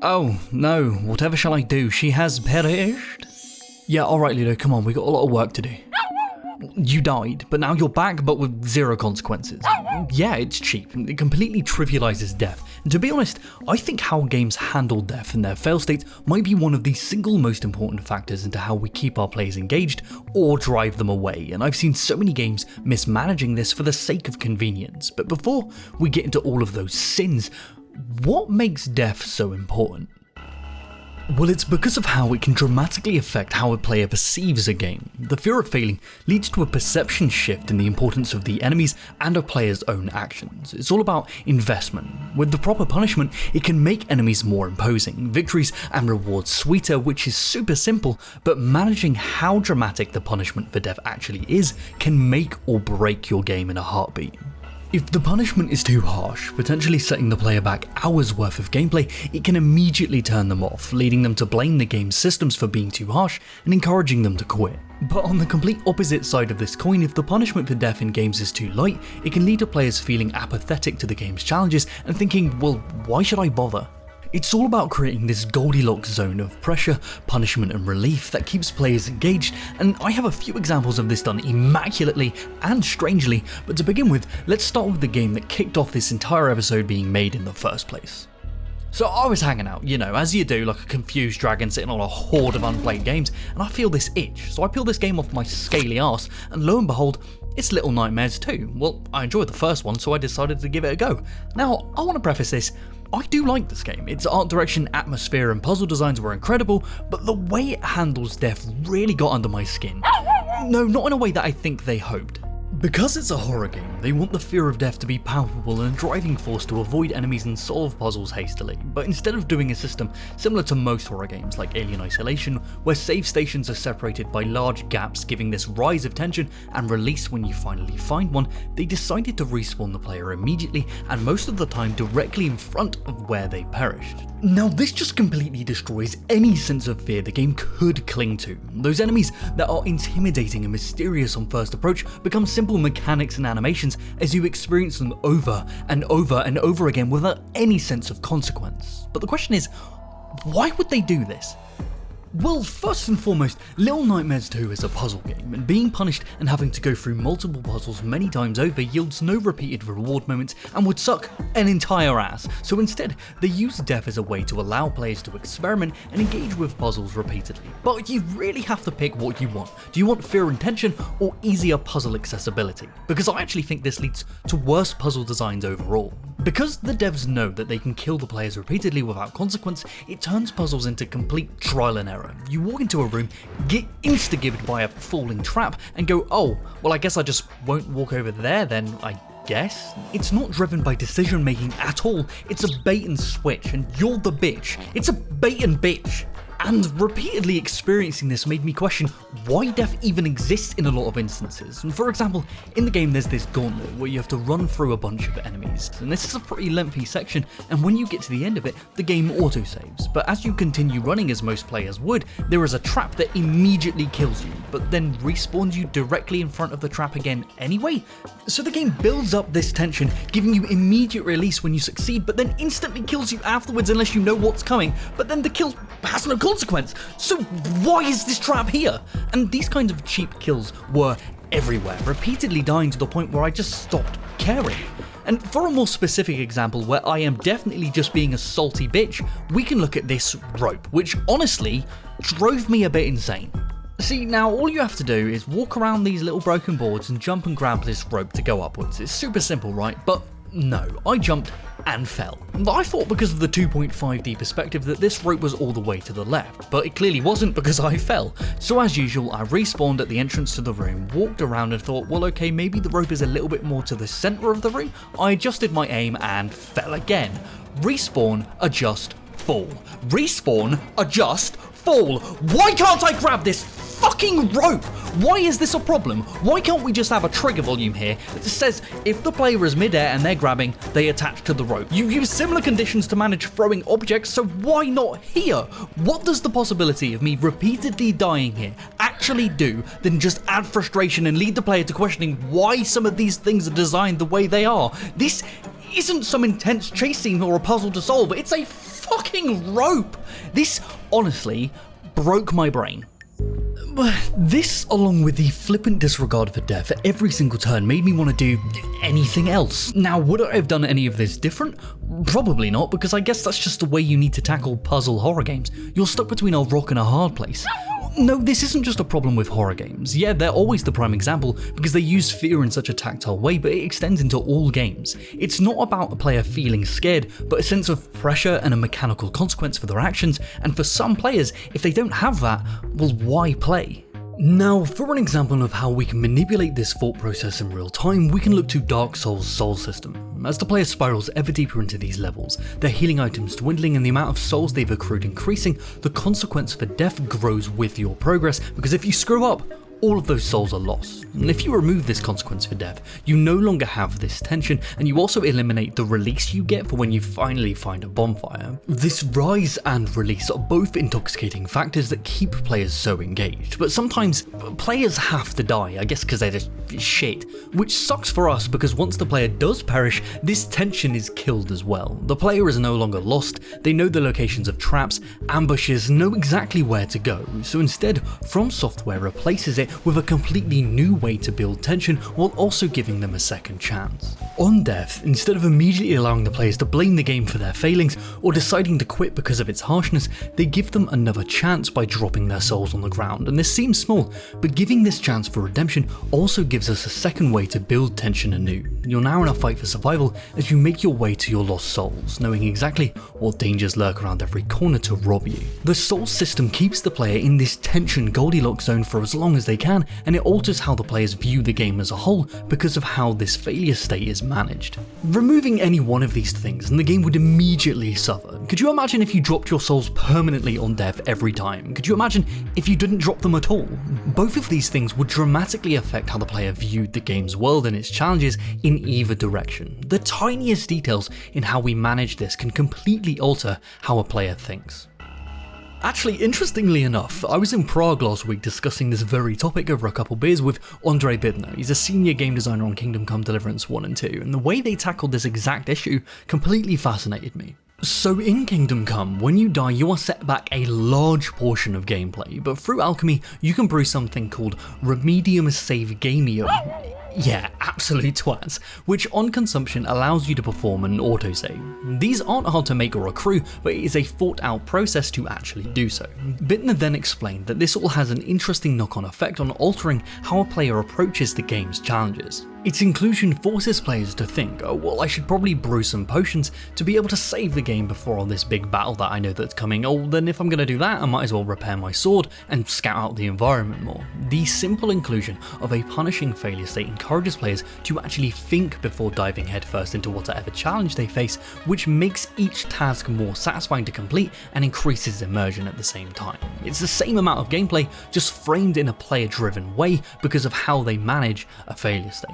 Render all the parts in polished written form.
Oh, no, whatever shall I do? She has perished? Yeah, alright Ludo, come on, we got a lot of work to do. You died, but now you're back, but with zero consequences. Yeah, it's cheap. It completely trivializes death. And to be honest, I think how games handle death and their fail states might be one of the single most important factors into how we keep our players engaged or drive them away. And I've seen so many games mismanaging this for the sake of convenience. But before we get into all of those sins, what makes death so important? Well, it's because of how it can dramatically affect how a player perceives a game. The fear of failing leads to a perception shift in the importance of the enemies and a player's own actions. It's all about investment. With the proper punishment, it can make enemies more imposing, victories and rewards sweeter, which is super simple, but managing how dramatic the punishment for death actually is can make or break your game in a heartbeat. If the punishment is too harsh, potentially setting the player back hours worth of gameplay, it can immediately turn them off, leading them to blame the game's systems for being too harsh and encouraging them to quit. But on the complete opposite side of this coin, if the punishment for death in games is too light, it can lead to players feeling apathetic to the game's challenges and thinking, well, why should I bother? It's all about creating this Goldilocks zone of pressure, punishment and relief that keeps players engaged, and I have a few examples of this done immaculately and strangely, but to begin with, let's start with the game that kicked off this entire episode being made in the first place. So I was hanging out, you know, as you do, like a confused dragon sitting on a horde of unplayed games, and I feel this itch, so I peel this game off my scaly arse, and lo and behold, it's Little Nightmares 2. Well, I enjoyed the first one, so I decided to give it a go. Now, I want to preface this, I do like this game. Its art direction, atmosphere and puzzle designs were incredible, but the way it handles death really got under my skin. No, not in a way that I think they hoped. Because it's a horror game, they want the fear of death to be palpable and a driving force to avoid enemies and solve puzzles hastily, but instead of doing a system similar to most horror games like Alien Isolation, where save stations are separated by large gaps giving this rise of tension and release when you finally find one, they decided to respawn the player immediately and most of the time directly in front of where they perished. Now this just completely destroys any sense of fear the game could cling to. Those enemies that are intimidating and mysterious on first approach become simple mechanics and animations as you experience them over and over and over again without any sense of consequence. But the question is, why would they do this? Well, first and foremost, Little Nightmares 2 is a puzzle game, and being punished and having to go through multiple puzzles many times over yields no repeated reward moments and would suck an entire ass, so instead, they use death as a way to allow players to experiment and engage with puzzles repeatedly. But you really have to pick what you want. Do you want fear and tension, or easier puzzle accessibility? Because I actually think this leads to worse puzzle designs overall. Because the devs know that they can kill the players repeatedly without consequence, it turns puzzles into complete trial and error. You walk into a room, get insta-gibbed by a falling trap, and go, oh, well I guess I just won't walk over there then, I guess? It's not driven by decision making at all, it's a bait and switch, and you're the bitch. It's a bait and bitch. And repeatedly experiencing this made me question why death even exists in a lot of instances. And for example, in the game there's this gauntlet where you have to run through a bunch of enemies, and this is a pretty lengthy section, and when you get to the end of it, the game autosaves. But as you continue running, as most players would, there is a trap that immediately kills you, but then respawns you directly in front of the trap again anyway. So the game builds up this tension, giving you immediate release when you succeed, but then instantly kills you afterwards unless you know what's coming, but then the kill has no consequence. So why is this trap here? And these kinds of cheap kills were everywhere, repeatedly dying to the point where I just stopped caring. And for a more specific example where I am definitely just being a salty bitch, we can look at this rope, which honestly drove me a bit insane. See, now all you have to do is walk around these little broken boards and jump and grab this rope to go upwards. It's super simple, right? But no, I jumped and fell. I thought because of the 2.5D perspective that this rope was all the way to the left, but it clearly wasn't because I fell. So as usual, I respawned at the entrance to the room, walked around and thought, well okay, maybe the rope is a little bit more to the center of the room. I adjusted my aim and fell again. Respawn, adjust, fall. Respawn, adjust, fall. Why can't I grab this fucking rope? Why is this a problem? Why can't we just have a trigger volume here that says if the player is midair and they're grabbing, they attach to the rope? You use similar conditions to manage throwing objects, so why not here? What does the possibility of me repeatedly dying here actually do than just add frustration and lead the player to questioning why some of these things are designed the way they are? This isn't some intense chase scene or a puzzle to solve, it's a fucking rope! This honestly broke my brain. This, along with the flippant disregard for death at every single turn, made me want to do anything else. Now, would I have done any of this different? Probably not, because I guess that's just the way you need to tackle puzzle horror games. You're stuck between a rock and a hard place. No, this isn't just a problem with horror games. Yeah, they're always the prime example because they use fear in such a tactile way, but it extends into all games. It's not about a player feeling scared, but a sense of pressure and a mechanical consequence for their actions, and for some players, if they don't have that, well, why play? Now, for an example of how we can manipulate this thought process in real time, we can look to Dark Souls' soul system. As the player spirals ever deeper into these levels, their healing items dwindling and the amount of souls they've accrued increasing, the consequence for death grows with your progress, because if you screw up, all of those souls are lost. And if you remove this consequence for death, you no longer have this tension, and you also eliminate the release you get for when you finally find a bonfire. This rise and release are both intoxicating factors that keep players so engaged, but sometimes players have to die, I guess because they're just shit, which sucks for us because once the player does perish, this tension is killed as well. The player is no longer lost, they know the locations of traps, ambushes, know exactly where to go, so instead, From Software replaces it with a completely new way to build tension while also giving them a second chance. On death, instead of immediately allowing the players to blame the game for their failings or deciding to quit because of its harshness, they give them another chance by dropping their souls on the ground, and this seems small, but giving this chance for redemption also gives us a second way to build tension anew. You're now in a fight for survival as you make your way to your lost souls, knowing exactly what dangers lurk around every corner to rob you. The soul system keeps the player in this tension Goldilocks zone for as long as they can, and it alters how the players view the game as a whole because of how this failure state is managed. Removing any one of these things and the game would immediately suffer. Could you imagine if you dropped your souls permanently on death every time? Could you imagine if you didn't drop them at all? Both of these things would dramatically affect how the player viewed the game's world and its challenges in either direction. The tiniest details in how we manage this can completely alter how a player thinks. Actually, interestingly enough, I was in Prague last week discussing this very topic over a couple beers with Ondrej Bidner. He's a senior game designer on Kingdom Come Deliverance 1 and 2, and the way they tackled this exact issue completely fascinated me. So in Kingdom Come, when you die you are set back a large portion of gameplay, but through alchemy you can brew something called Remedium Save Gamium. Yeah, absolute twats, which on consumption allows you to perform an autosave. These aren't hard to make or accrue, but it is a thought out process to actually do so. Bidner then explained that this all has an interesting knock-on effect on altering how a player approaches the game's challenges. Its inclusion forces players to think, oh well, I should probably brew some potions to be able to save the game before all this big battle that I know that's coming. Oh, then if I'm going to do that, I might as well repair my sword and scout out the environment more. The simple inclusion of a punishing failure state encourages players to actually think before diving headfirst into whatever challenge they face, which makes each task more satisfying to complete and increases immersion at the same time. It's the same amount of gameplay, just framed in a player-driven way because of how they manage a failure state.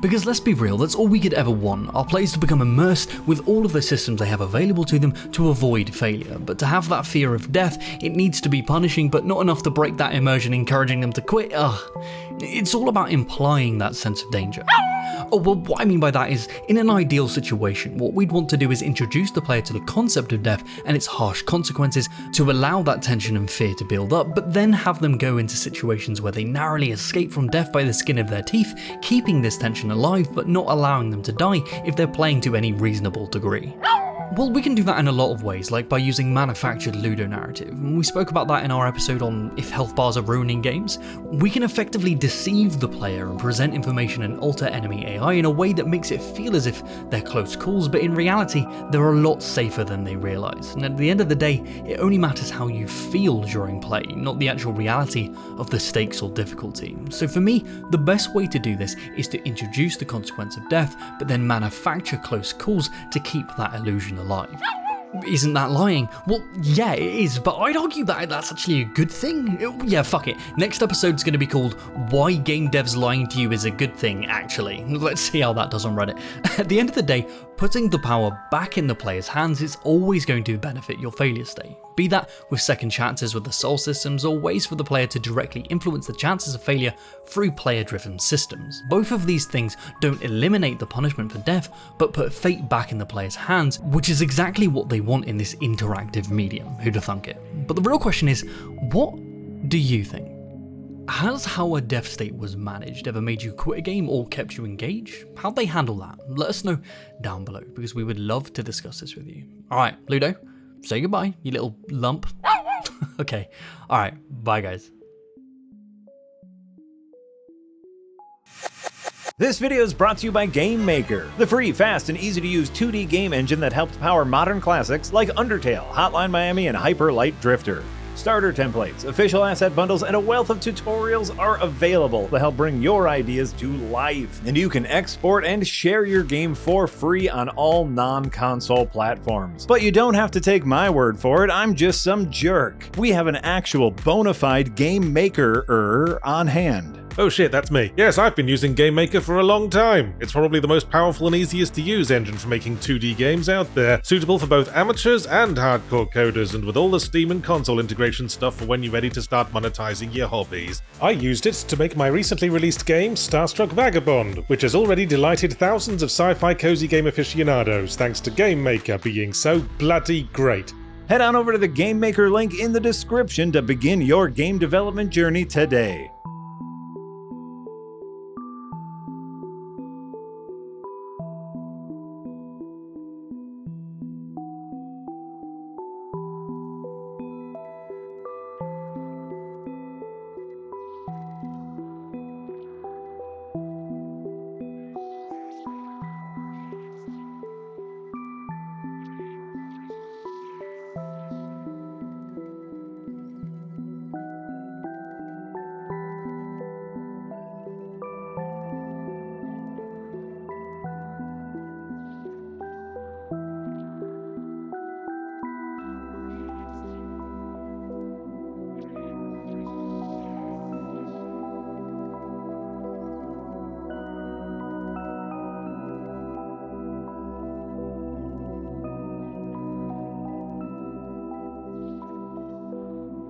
Because let's be real, that's all we could ever want, our players to become immersed with all of the systems they have available to them to avoid failure, but to have that fear of death, it needs to be punishing but not enough to break that immersion, encouraging them to quit. It's all about implying that sense of danger. Oh well, what I mean by that is, in an ideal situation, what we'd want to do is introduce the player to the concept of death and its harsh consequences to allow that tension and fear to build up, but then have them go into situations where they narrowly escape from death by the skin of their teeth, keeping this tension alive but not allowing them to die if they're playing to any reasonable degree. Well, we can do that in a lot of ways, like by using manufactured Ludo narrative. We spoke about that in our episode on if health bars are ruining games. We can effectively deceive the player and present information and alter enemy AI in a way that makes it feel as if they're close calls, but in reality, they're a lot safer than they realise. And at the end of the day, it only matters how you feel during play, not the actual reality of the stakes or difficulty. So for me, the best way to do this is to introduce the consequence of death, but then manufacture close calls to keep that illusion alive. Isn't that lying? Well, yeah, it is, but I'd argue that that's actually a good thing. Yeah, fuck it. Next episode's going to be called Why Game Devs Lying to You is a Good Thing, actually. Let's see how that does on Reddit. At the end of the day, Putting the power back in the player's hands is always going to benefit your failure state, be that with second chances with the soul systems or ways for the player to directly influence the chances of failure through player-driven systems. Both of these things don't eliminate the punishment for death, but put fate back in the player's hands, which is exactly what they want in this interactive medium, who'da thunk it. But the real question is, what do you think? Has how a death state was managed ever made you quit a game or kept you engaged? How'd they handle that? Let us know down below, because we would love to discuss this with you. Alright, Ludo, say goodbye, you little lump. Okay, alright, bye guys. This video is brought to you by Game Maker, the free, fast, and easy-to-use 2D game engine that helps power modern classics like Undertale, Hotline Miami, and Hyper Light Drifter. Starter templates, official asset bundles, and a wealth of tutorials are available to help bring your ideas to life. And you can export and share your game for free on all non-console platforms. But you don't have to take my word for it, I'm just some jerk. We have an actual bona fide Game Maker on hand. Oh shit, that's me. Yes, I've been using Game Maker for a long time. It's probably the most powerful and easiest to use engine for making 2D games out there, suitable for both amateurs and hardcore coders, and with all the Steam and console integration stuff for when you're ready to start monetizing your hobbies. I used it to make my recently released game, Starstruck Vagabond, which has already delighted thousands of sci-fi cozy game aficionados thanks to Game Maker being so bloody great. Head on over to the Game Maker link in the description to begin your game development journey today.